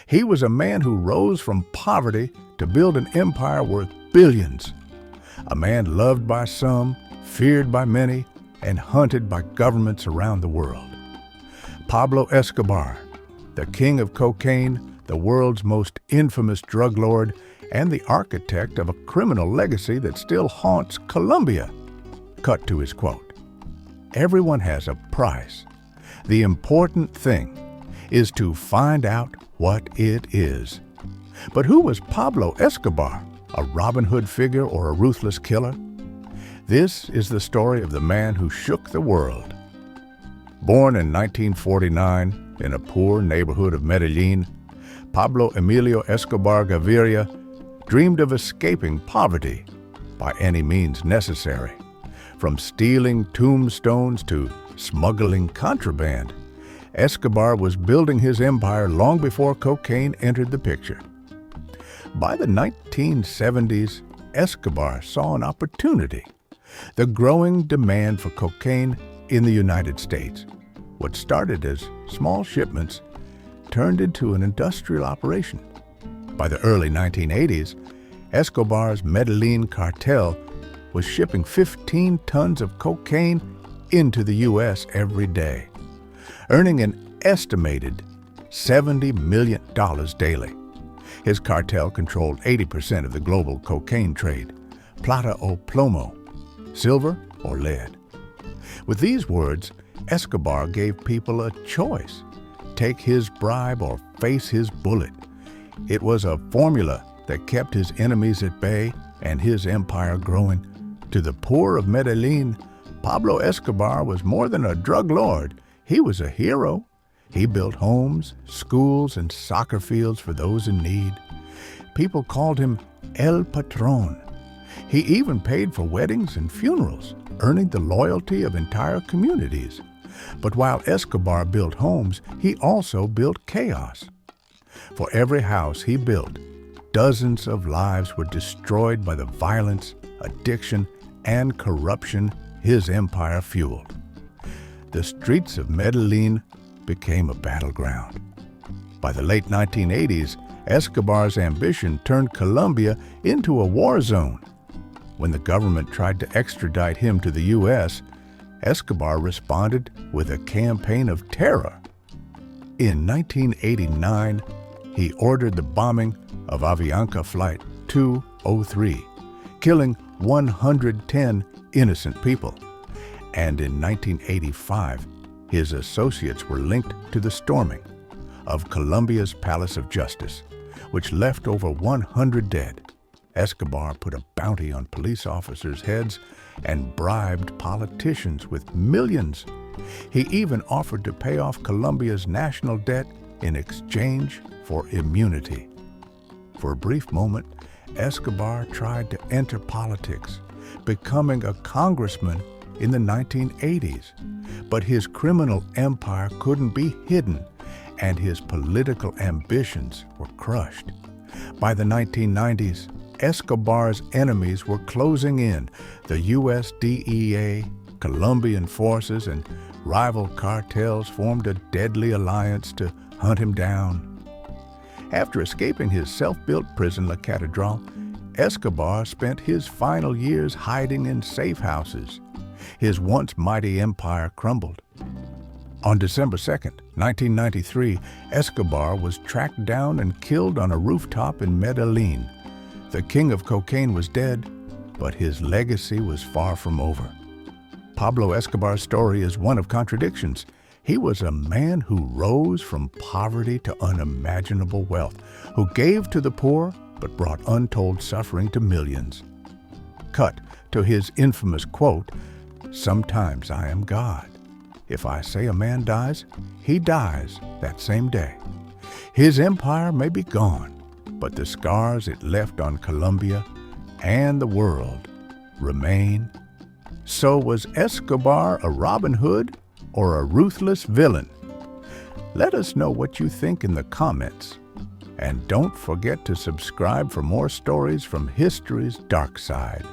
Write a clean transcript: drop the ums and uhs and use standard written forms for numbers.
He was a man who rose from poverty to build an empire worth billions. A man loved by some, feared by many, and hunted by governments around the world. Pablo Escobar, the king of cocaine, the world's most infamous drug lord, and the architect of a criminal legacy that still haunts Colombia. Cut to his quote. "Everyone has a price. The important thing is to find out what it is." But who was Pablo Escobar? A Robin Hood figure or a ruthless killer? This is the story of the man who shook the world. Born in 1949 in a poor neighborhood of Medellín, Pablo Emilio Escobar Gaviria dreamed of escaping poverty by any means necessary. From stealing tombstones to smuggling contraband, Escobar was building his empire long before cocaine entered the picture. By the 1970s, Escobar saw an opportunity: the growing demand for cocaine in the United States. What started as small shipments turned into an industrial operation. By the early 1980s, Escobar's Medellín Cartel was shipping 15 tons of cocaine into the U.S. every day, earning an estimated $70 million daily. His cartel controlled 80% of the global cocaine trade, plata o plomo, silver or lead. With these words, Escobar gave people a choice: take his bribe or face his bullet. It was a formula that kept his enemies at bay and his empire growing. To the poor of Medellín, Pablo Escobar was more than a drug lord. He was a hero. He built homes, schools, and soccer fields for those in need. People called him El Patron. He even paid for weddings and funerals, earning the loyalty of entire communities. But while Escobar built homes, he also built chaos. For every house he built, dozens of lives were destroyed by the violence, addiction, and corruption his empire fueled. The streets of Medellín became a battleground. By the late 1980s, Escobar's ambition turned Colombia into a war zone. When the government tried to extradite him to the U.S., Escobar responded with a campaign of terror. In 1989, he ordered the bombing of Avianca Flight 203, killing 110 innocent people. And in 1985, his associates were linked to the storming of Colombia's Palace of Justice, which left over 100 dead. Escobar put a bounty on police officers' heads and bribed politicians with millions. He even offered to pay off Colombia's national debt in exchange for immunity. For a brief moment, Escobar tried to enter politics, becoming a congressman in the 1980s. But his criminal empire couldn't be hidden, and his political ambitions were crushed. By the 1990s, Escobar's enemies were closing in. The U.S. DEA, Colombian forces, and rival cartels formed a deadly alliance to hunt him down. After escaping his self-built prison, La Catedral, Escobar spent his final years hiding in safe houses. His once mighty empire crumbled. On December 2nd, 1993, Escobar was tracked down and killed on a rooftop in Medellín. The king of cocaine was dead, but his legacy was far from over. Pablo Escobar's story is one of contradictions. He was a man who rose from poverty to unimaginable wealth, who gave to the poor but brought untold suffering to millions. Cut to his infamous quote, "Sometimes I am God. If I say a man dies, he dies that same day." His empire may be gone, but the scars it left on Colombia and the world remain. So was Escobar a Robin Hood or a ruthless villain? Let us know what you think in the comments. And don't forget to subscribe for more stories from history's dark side.